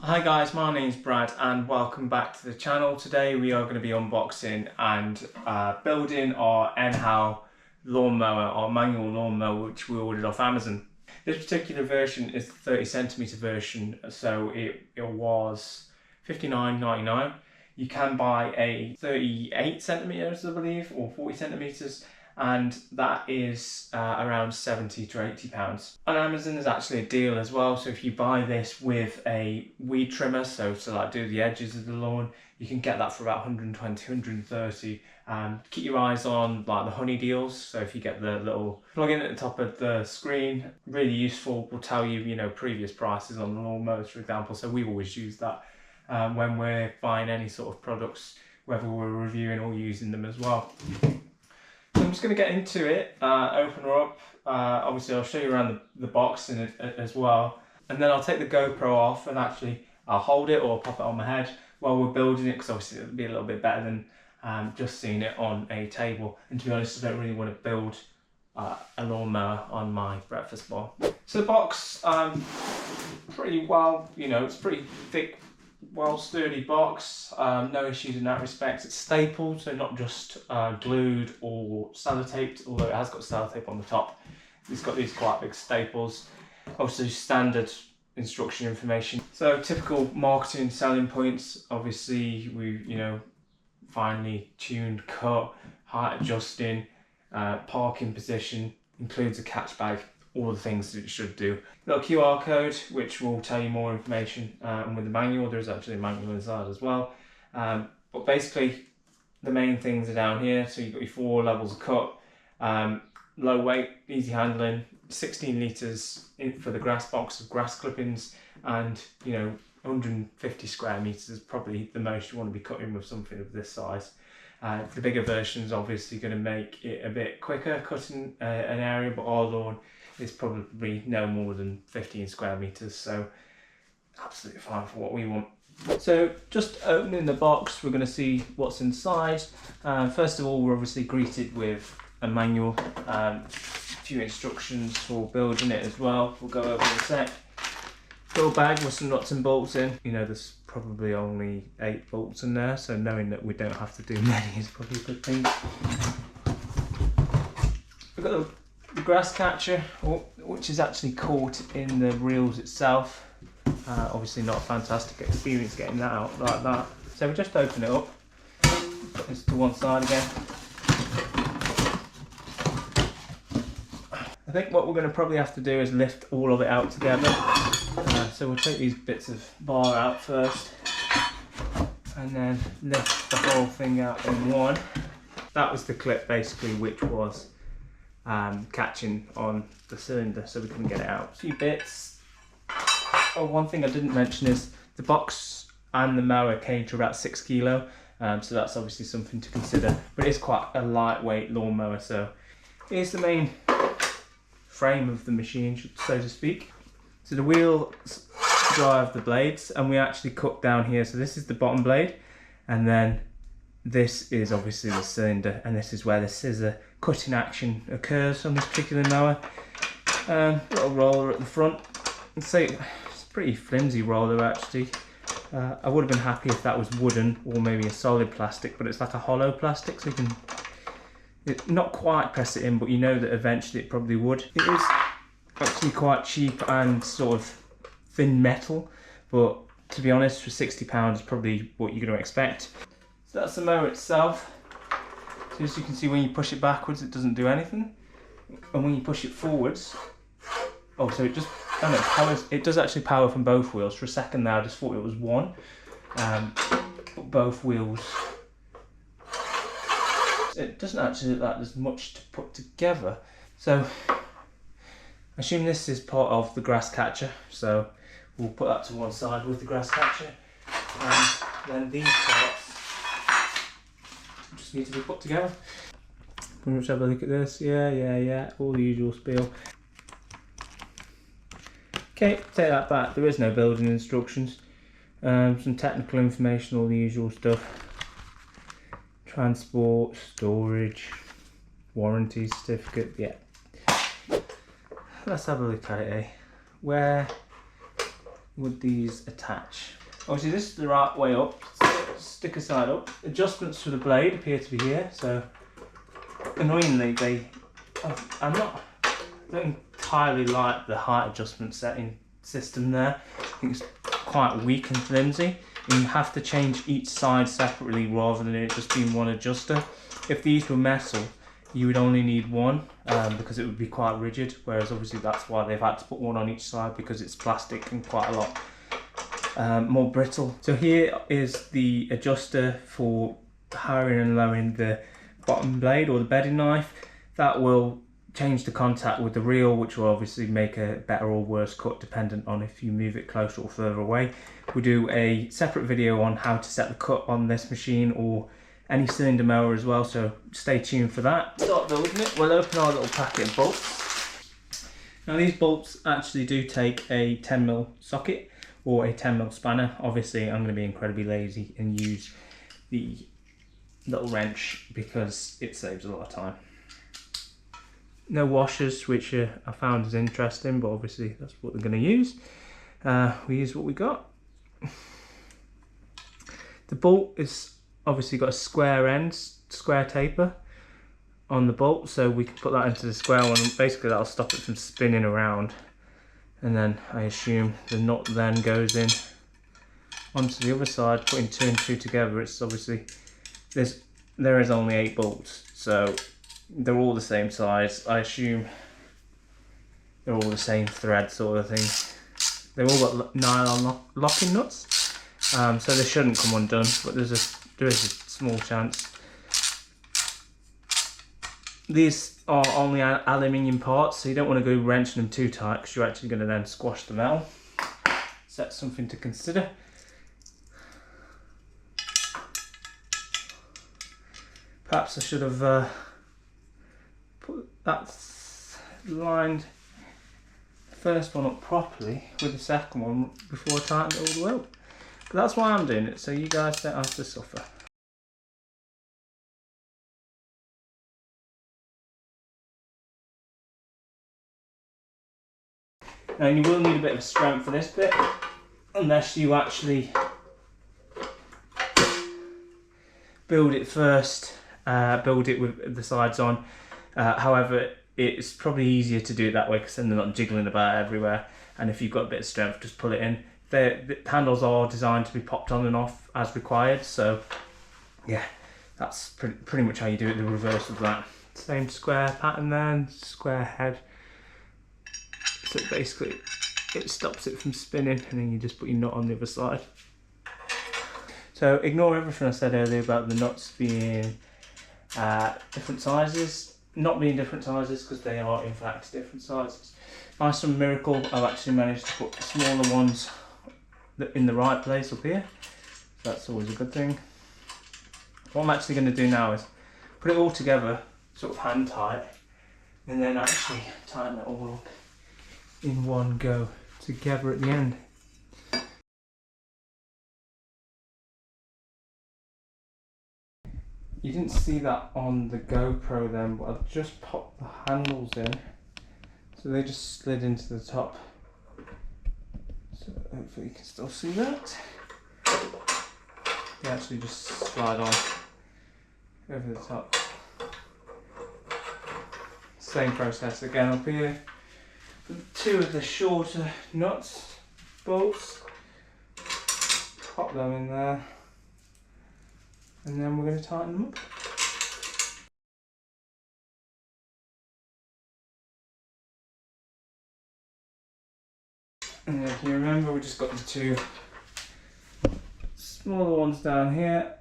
Hi guys, my name's Brad and welcome back to the channel. Today we are going to be unboxing and building our Einhell lawnmower, our manual lawnmower, which we ordered off Amazon. This particular version is the 30cm version, so it was $59.99. You can buy a 38cm, I believe, or 40cm, and that is around £70 to £80. On Amazon there's actually a deal as well, so if you buy this with a weed trimmer, so to like do the edges of the lawn, you can get that for about 120, 130. And keep your eyes on like the honey deals, so if you get the little plug-in at the top of the screen, really useful, will tell you, previous prices on the lawnmowers, for example, so we always use that when we're buying any sort of products, whether we're reviewing or using them as well. So I'm just going to get into it, open her up. Obviously I'll show you around the box in it as well, and then I'll take the GoPro off and actually I'll hold it or pop it on my head while we're building it, because obviously it'll be a little bit better than just seeing it on a table. And to be honest, I don't really want to build a lawnmower on my breakfast bar. So the box, pretty well, it's pretty thick, well sturdy box, no issues in that respect. It's stapled, so not just glued or sellotaped, although it has got sellotape on the top. It's got these quite big staples. Also standard instruction information. So typical marketing selling points, obviously we, finely tuned cut, height adjusting, parking position, includes a catch bag, all the things that it should do. Little QR code which will tell you more information, and with the manual there's actually a manual inside as well. But basically the main things are down here. So you've got your 4 levels of cut, low weight, easy handling, 16 litres for the grass box of grass clippings, and 150 square metres is probably the most you want to be cutting with something of this size. The bigger version is obviously going to make it a bit quicker cutting an area, but our lawn is probably no more than 15 square metres, so absolutely fine for what we want. So just opening the box, we're going to see what's inside. First of all, we're obviously greeted with a manual, a few instructions for building it as well. We'll go over in a sec. Little bag with some nuts and bolts in. There's probably only 8 bolts in there, so knowing that we don't have to do many is probably a good thing. We've got the grass catcher, which is actually caught in the reels itself. Obviously not a fantastic experience getting that out like that. So we just open it up, put this to one side again. I think what we're going to probably have to do is lift all of it out together. So we'll take these bits of bar out first and then lift the whole thing out in one. That was the clip basically which was catching on the cylinder, so we couldn't get it out. A few bits. Oh, one thing I didn't mention is the box and the mower came to about 6 kilo, so that's obviously something to consider, but it's quite a lightweight lawnmower. So here's the main frame of the machine, so to speak. So the wheels drive the blades, and we actually cut down here. So this is the bottom blade, and then this is obviously the cylinder, and this is where the scissor cutting action occurs on this particular mower. Little roller at the front. I'd say it's a pretty flimsy roller actually. I would have been happy if that was wooden or maybe a solid plastic, but it's like a hollow plastic, so you can not quite press it in, but you know that eventually it probably would. It is actually quite cheap and sort of thin metal, but to be honest, for £60 is probably what you're going to expect. So that's the mower itself. So as you can see, when you push it backwards it doesn't do anything, and when you push it forwards, so it just, it does actually power from both wheels. For a second there I just thought it was one, but both wheels. It doesn't actually look like there's much to put together. So I assume this is part of the grass catcher, so we'll put that to one side with the grass catcher, and then these parts just need to be put together. Let's have a look at this. Yeah, all the usual spiel. Okay, take that back. There is no building instructions. Some technical information, all the usual stuff. Transport, storage, warranty certificate, yeah. Let's have a look at it, where would these attach? Obviously this is the right way up, sticker side up. Adjustments for the blade appear to be here, so annoyingly I don't entirely like the height adjustment setting system there. I think it's quite weak and flimsy, and you have to change each side separately rather than it just being one adjuster. If these were metal, you would only need one because it would be quite rigid, whereas obviously that's why they've had to put one on each side, because it's plastic and quite a lot more brittle. So here is the adjuster for highering and lowering the bottom blade or the bedding knife. That will change the contact with the reel, which will obviously make a better or worse cut dependent on if you move it closer or further away. We'll do a separate video on how to set the cut on this machine or any cylinder mower as well, so stay tuned for that. Start building it. We'll open our little packet of bolts. Now these bolts actually do take a 10mm socket or a 10mm spanner. Obviously I'm going to be incredibly lazy and use the little wrench because it saves a lot of time. No washers, which I found is interesting, but obviously that's what we're going to use. We use what we got. The bolt is obviously got a square end, square taper on the bolt, so we can put that into the square one, and basically that'll stop it from spinning around. And then I assume the nut then goes in onto the other side, putting 2 and 2 together. It's obviously, there is only 8 bolts, so they're all the same size. I assume they're all the same thread sort of thing. They've all got nylon locking nuts, so they shouldn't come undone, but there is a small chance. These are only aluminium parts, so you don't want to go wrenching them too tight because you're actually going to then squash the metal. So that's something to consider. Perhaps I should have put that lined the first one up properly with the second one before I tightened it all the way up. But that's why I'm doing it, so you guys don't have to suffer. Now you will need a bit of strength for this bit, unless you actually build it first, build it with the sides on. However, it's probably easier to do it that way because then they're not jiggling about everywhere, and if you've got a bit of strength, just pull it in. The handles are designed to be popped on and off as required, so yeah, that's pretty much how you do it, the reverse of that. Same square pattern then, square head. So basically it stops it from spinning, and then you just put your nut on the other side. So ignore everything I said earlier about the nuts being different sizes. Not being different sizes, because they are in fact different sizes. By some miracle I've actually managed to put the smaller ones in the right place up here. So that's always a good thing. What I'm actually going to do now is put it all together, sort of hand tight, and then actually tighten it all up in one go together at the end. You didn't see that on the GoPro then, but I've just popped the handles in, so they just slid into the top. So hopefully you can still see that. They actually just slide on over the top. Same process again up here. 2 of the shorter nuts, bolts, pop them in there, and then we're going to tighten them up. And if you remember, we just got the 2 smaller ones down here.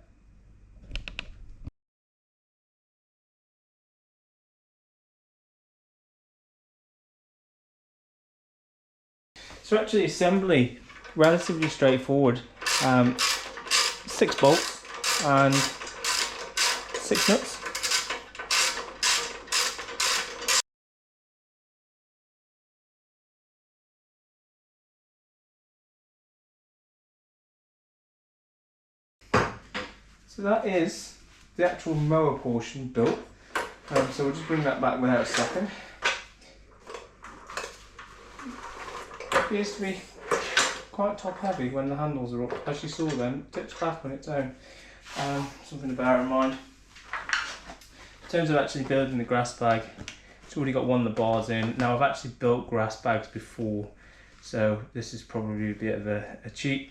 So actually assembly, relatively straightforward. 6 bolts and 6 nuts. So that is the actual mower portion built. So we'll just bring that back without stopping. Appears to be quite top heavy when the handles are up. As you saw then, it tips back on its own. Something to bear in mind. In terms of actually building the grass bag, it's already got one of the bars in. Now I've actually built grass bags before, so this is probably a bit of a cheat.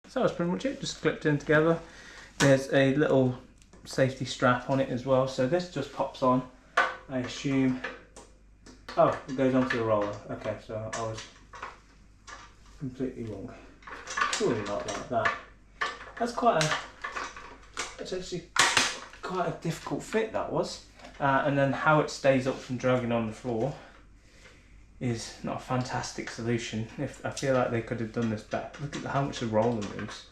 So that's pretty much it, just clipped in together. There's a little safety strap on it as well, so this just pops on, I assume. Oh, it goes onto the roller. Okay, so I was completely wrong. Surely not like that. That's actually quite a difficult fit, that was. And then how it stays up from dragging on the floor is not a fantastic solution. I feel like they could have done this better. Look at how much the roller moves.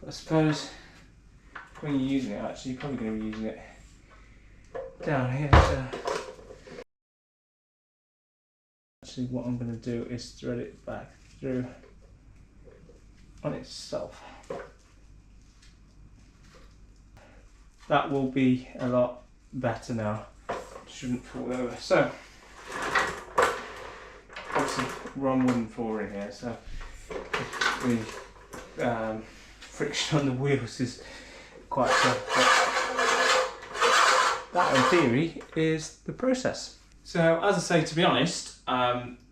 But I suppose when you're using it, actually, you're probably going to be using it down here. So actually, what I'm going to do is thread it back through on itself. That will be a lot better now. Shouldn't fall over. So obviously wrong wooden floor in here, so the friction on the wheels is quite tough. But that in theory is the process. So as I say, to be honest,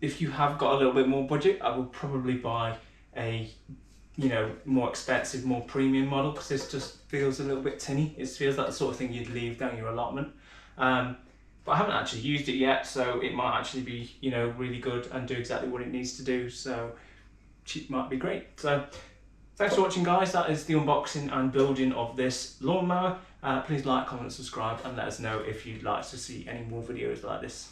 if you have got a little bit more budget, I would probably buy a more expensive, more premium model, because this just feels a little bit tinny. It feels like the sort of thing you'd leave down your allotment. But I haven't actually used it yet, so it might actually be really good and do exactly what it needs to do. So cheap might be great. So thanks for watching, guys. That is the unboxing and building of this lawnmower. Please like, comment, subscribe, and let us know if you'd like to see any more videos like this.